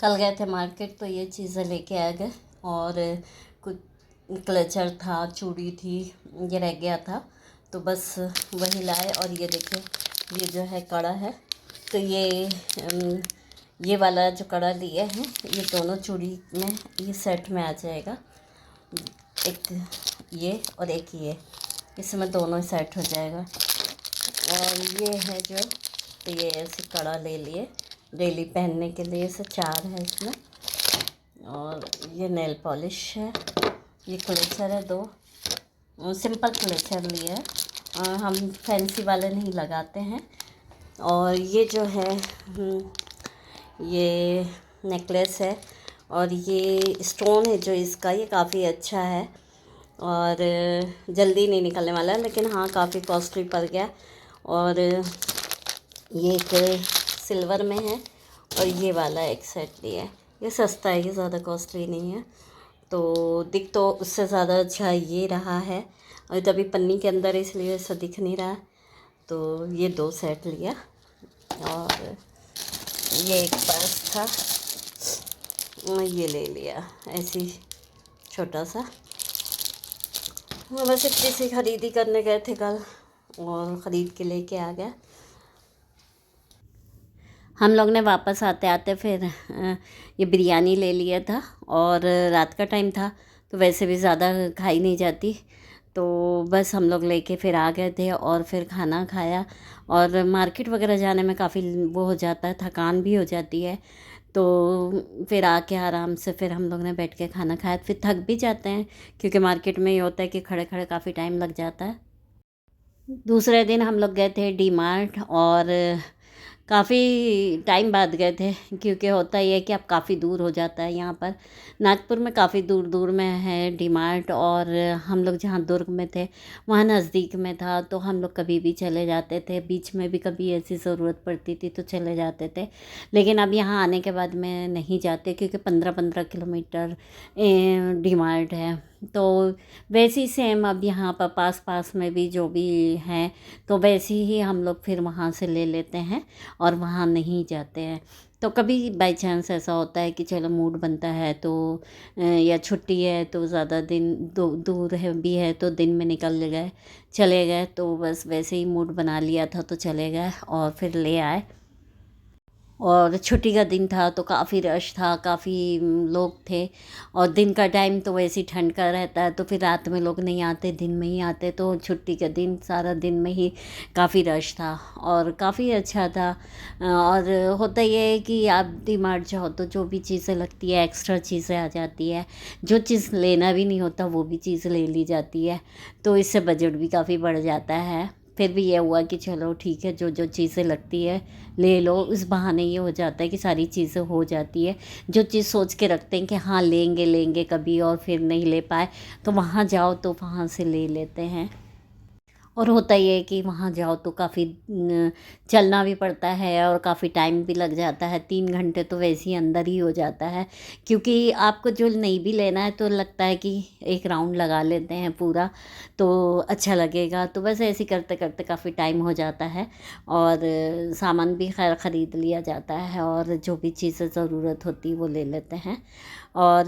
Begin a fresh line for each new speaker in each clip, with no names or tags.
कल गए थे मार्केट तो ये चीज़ें लेके आ गए। और कुछ क्लचर था, चूड़ी थी, ये रह गया था तो बस वही लाए। और ये देखिए, ये जो है कड़ा है, तो ये वाला जो कड़ा लिए हैं, ये दोनों चूड़ी में ये सेट में आ जाएगा। एक ये और एक ये, इसमें दोनों सेट हो जाएगा। और ये है जो, तो ये ऐसे कड़ा ले लिए डेली पहनने के लिए, से 4 है इसमें। और ये नेल पॉलिश है, ये क्लेचर है 2, सिंपल क्लेचर लिए है, हम फैंसी वाले नहीं लगाते हैं। और ये जो है ये नेकलेस है, और ये स्टोन है जो इसका, ये काफ़ी अच्छा है और जल्दी नहीं निकलने वाला है, लेकिन हाँ काफ़ी कॉस्टली पड़ गया। और ये एक सिल्वर में है, और ये वाला एक सेट लिया है, ये सस्ता है, ये ज़्यादा कॉस्टली नहीं है। तो दिख तो उससे ज़्यादा अच्छा ये रहा है, और तभी पन्नी के अंदर इसलिए ऐसा दिख नहीं रहा। तो ये 2 सेट लिया। और ये एक पर्स था, ये ले लिया ऐसी छोटा सा। बस इतनी सी खरीदी करने गए थे कल, और ख़रीद के लेके आ गया। हम लोग ने वापस आते आते फिर ये बिरयानी ले लिया था, और रात का टाइम था तो वैसे भी ज़्यादा खाई नहीं जाती, तो बस हम लोग लेके फिर आ गए थे और फिर खाना खाया। और मार्केट वगैरह जाने में काफ़ी वो हो जाता है, थकान भी हो जाती है, तो फिर आके आराम से फिर हम लोग ने बैठ के खाना खाया। फिर थक भी जाते हैं, क्योंकि मार्केट में ये होता है कि खड़े खड़े काफ़ी टाइम लग जाता है। दूसरे दिन हम लोग गए थे डी मार्ट, और काफ़ी टाइम बाद गए थे, क्योंकि होता ही है कि अब काफ़ी दूर हो जाता है। यहाँ पर नागपुर में काफ़ी दूर दूर में है डी मार्ट, और हम लोग जहाँ दुर्ग में थे वहाँ नज़दीक में था, तो हम लोग कभी भी चले जाते थे। बीच में भी कभी ऐसी ज़रूरत पड़ती थी तो चले जाते थे, लेकिन अब यहाँ आने के बाद में नहीं जाते, क्योंकि 15-15 किलोमीटर डी मार्ट है। तो वैसे ही सेम अब यहाँ पर पास पास में भी जो भी हैं, तो वैसे ही हम लोग फिर वहाँ से ले लेते हैं और वहाँ नहीं जाते हैं। तो कभी बाई चांस ऐसा होता है कि चलो मूड बनता है तो या छुट्टी है तो ज़्यादा दिन दूर है भी है तो दिन में निकल गए, चले गए, तो बस वैसे ही मूड बना लिया था तो चले गए और फिर ले आए। और छुट्टी का दिन था तो काफ़ी रश था, काफ़ी लोग थे, और दिन का टाइम तो वैसे ही ठंड का रहता है, तो फिर रात में लोग नहीं आते, दिन में ही आते, तो छुट्टी का दिन सारा दिन में ही काफ़ी रश था और काफ़ी अच्छा था। और होता ये है कि आप डी मार्ट जाओ तो जो भी चीज़ें लगती है एक्स्ट्रा चीज़ें आ जाती है, जो चीज़ लेना भी नहीं होता वो भी चीज़ ले ली जाती है, तो इससे बजट भी काफ़ी बढ़ जाता है। फिर भी ये हुआ कि चलो ठीक है, जो जो चीज़ें लगती है ले लो। उस बहाने ये हो जाता है कि सारी चीज़ें हो जाती है। जो चीज़ सोच के रखते हैं कि हाँ लेंगे लेंगे कभी, और फिर नहीं ले पाए, तो वहाँ जाओ तो वहाँ से ले लेते हैं। और होता ही है कि वहाँ जाओ तो काफ़ी चलना भी पड़ता है और काफ़ी टाइम भी लग जाता है, 3 घंटे तो वैसे ही अंदर ही हो जाता है, क्योंकि आपको जो नहीं भी लेना है तो लगता है कि एक राउंड लगा लेते हैं पूरा तो अच्छा लगेगा, तो बस ऐसे ही करते करते काफ़ी टाइम हो जाता है। और सामान भी खैर ख़रीद लिया जाता है, और जो भी चीज़ें ज़रूरत होती है वो ले लेते हैं। और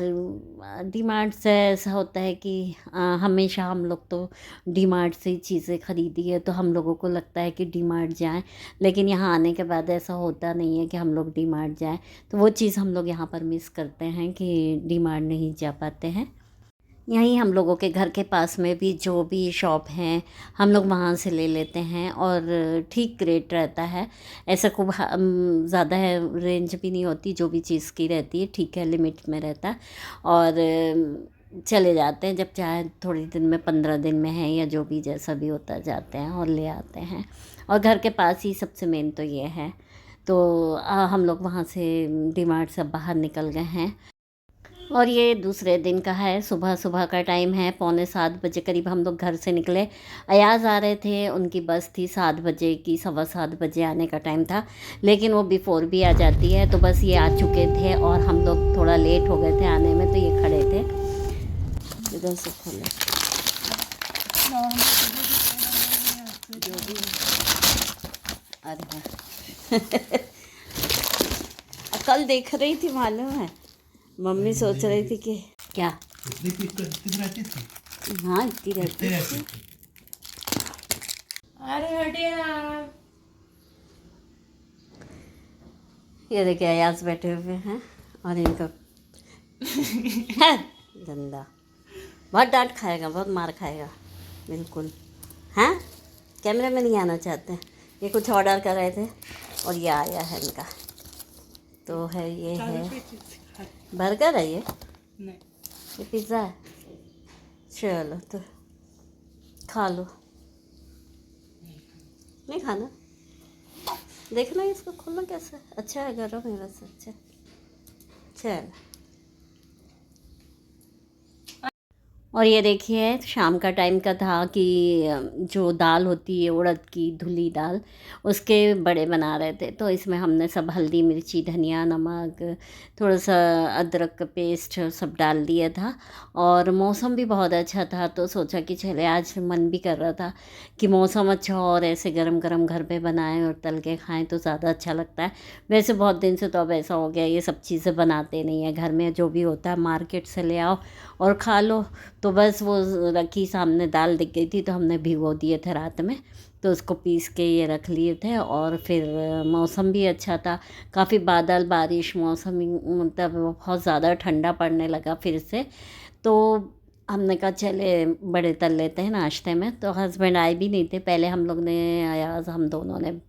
डी मार्ट से ऐसा होता है कि हमेशा हम लोग तो डी मार्ट से ही चीज़ें ख़रीदी है, तो हम लोगों को लगता है कि डी मार्ट जाएँ, लेकिन यहाँ आने के बाद ऐसा होता नहीं है कि हम लोग डी मार्ट जाएँ, तो वो चीज़ हम लोग यहाँ पर मिस करते हैं कि डी मार्ट नहीं जा पाते हैं। यहीं हम लोगों के घर के पास में भी जो भी शॉप हैं हम लोग वहाँ से ले लेते हैं, और ठीक रेट रहता है, ऐसा खूब ज़्यादा है रेंज भी नहीं होती, जो भी चीज़ की रहती है ठीक है, लिमिट में रहता है। और चले जाते हैं जब चाहे, थोड़ी दिन में 15 दिन में है या जो भी जैसा भी होता जाते हैं और ले आते हैं। और घर के पास ही सबसे मेन तो ये है, तो हम लोग वहाँ से डी मार्ट से बाहर निकल गए हैं। और ये दूसरे दिन का है, सुबह सुबह का टाइम है, 6:45 बजे करीब हम लोग घर से निकले। अयाज़ आ रहे थे, उनकी बस थी 7 बजे की, 7:15 आने का टाइम था, लेकिन वो बिफ़ोर भी आ जाती है, तो बस ये आ चुके थे और हम लोग थोड़ा लेट हो गए थे आने में, तो ये खड़े थे। इधर से खोले जो भी अरे कल देख रही थी, मालूम है, मम्मी सोच रही थी कि क्या।
इतनी रहती थी।
हाँ इतनी रहती थी।
अरे हटिए ना।
ये देखिए अयाज बैठे हुए हैं और इनको है गंदा, बहुत डांट खाएगा, बहुत मार खाएगा बिल्कुल। हैं कैमरे में नहीं आना चाहते हैं। ये कुछ ऑर्डर कर रहे थे और ये आया है इनका, तो है ये है बर्गर है, ये पिज़्ज़ा है। चलो तो खा लो। नहीं खाना, देखना इसको खोलना कैसे, अच्छा है गर्म है वैसे, अच्छा चल। और ये देखिए शाम का टाइम का था कि जो दाल होती है उड़द की धुली दाल, उसके बड़े बना रहे थे। तो इसमें हमने सब हल्दी मिर्ची धनिया नमक थोड़ा सा अदरक का पेस्ट सब डाल दिया था। और मौसम भी बहुत अच्छा था तो सोचा कि चले, आज मन भी कर रहा था कि मौसम अच्छा हो और ऐसे गरम गरम घर पे बनाएं और तल के खाएं तो ज़्यादा अच्छा लगता है। वैसे बहुत दिन से तो अब ऐसा हो गया ये सब चीज़ें बनाते नहीं हैं घर में, जो भी होता है मार्केट से ले आओ और खा लो। तो बस वो रखी सामने, दाल दिख गई थी तो हमने भिगो दिए थे रात में, तो उसको पीस के ये रख लिए थे। और फिर मौसम भी अच्छा था, काफ़ी बादल बारिश मौसम, मतलब बहुत ज़्यादा ठंडा पड़ने लगा फिर से। तो हमने कहा चले बड़े तल लेते हैं नाश्ते में। तो हस्बैंड आए भी नहीं थे, पहले हम लोग ने अयाज हम दोनों ने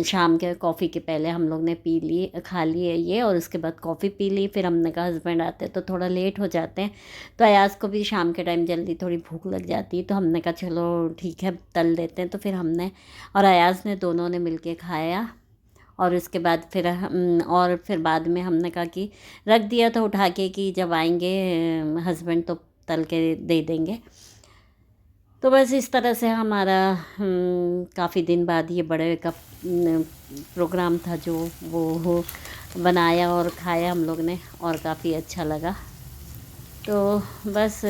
शाम के कॉफ़ी के पहले हम लोग ने पी ली, खा लिए ये, और उसके बाद कॉफ़ी पी ली। फिर हमने कहा हस्बैंड आते तो थोड़ा लेट हो जाते हैं, तो अयाज को भी शाम के टाइम जल्दी थोड़ी भूख लग जाती है, तो हमने कहा चलो ठीक है तल देते हैं। तो फिर हमने और अयाज ने दोनों ने मिल के खाया। और उसके बाद फिर और फिर बाद में हमने कहा कि रख दिया था उठा के कि जब आएंगे हस्बैंड तो तल के दे देंगे। तो बस इस तरह से हमारा काफ़ी दिन बाद ये बड़े का प्रोग्राम था जो वो बनाया और खाया हम लोग ने, और काफ़ी अच्छा लगा। तो बस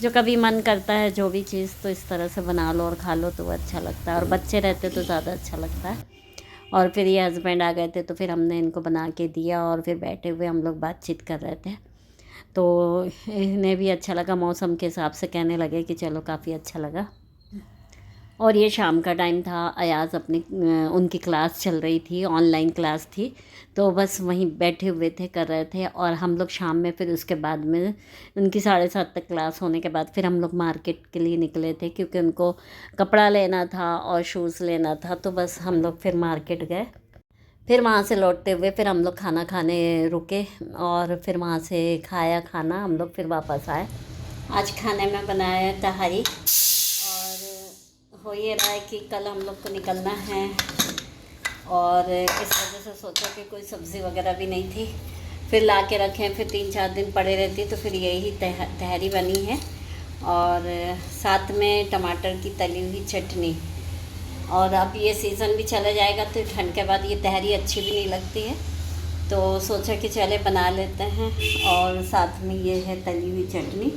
जो कभी मन करता है जो भी चीज़ तो इस तरह से बना लो और खा लो तो अच्छा लगता है, और बच्चे रहते तो ज़्यादा अच्छा लगता है। और फिर ये हस्बैंड आ गए थे तो फिर हमने इनको बना के दिया और फिर बैठे हुए हम लोग बातचीत कर रहे थे। तो इन्हें भी अच्छा लगा, मौसम के हिसाब से कहने लगे कि चलो काफ़ी अच्छा लगा। और ये शाम का टाइम था, अयाज अपनी उनकी क्लास चल रही थी, ऑनलाइन क्लास थी, तो बस वहीं बैठे हुए थे कर रहे थे। और हम लोग शाम में फिर उसके बाद में उनकी 7:30 तक क्लास होने के बाद फिर हम लोग मार्केट के लिए निकले थे, क्योंकि उनको कपड़ा लेना था और शूज़ लेना था। तो बस हम लोग फिर मार्केट गए। फिर वहाँ से लौटते हुए फिर हम लोग खाना खाने रुके और फिर वहाँ से खाया खाना, हम लोग फिर वापस आए। आज खाने में बनाया तहारी, और हो ये रहा है कि कल हम लोग को निकलना है, और इस वजह से सोचा कि कोई सब्ज़ी वगैरह भी नहीं थी, फिर ला के रखें, फिर 3-4 दिन पड़े रहती तो फिर यही तहरी बनी है, और साथ में टमाटर की तली हुई चटनी। और अब ये सीज़न भी चला जाएगा तो ठंड के बाद ये तहरी अच्छी भी नहीं लगती है, तो सोचा कि चले बना लेते हैं। और साथ में ये है तली हुई चटनी।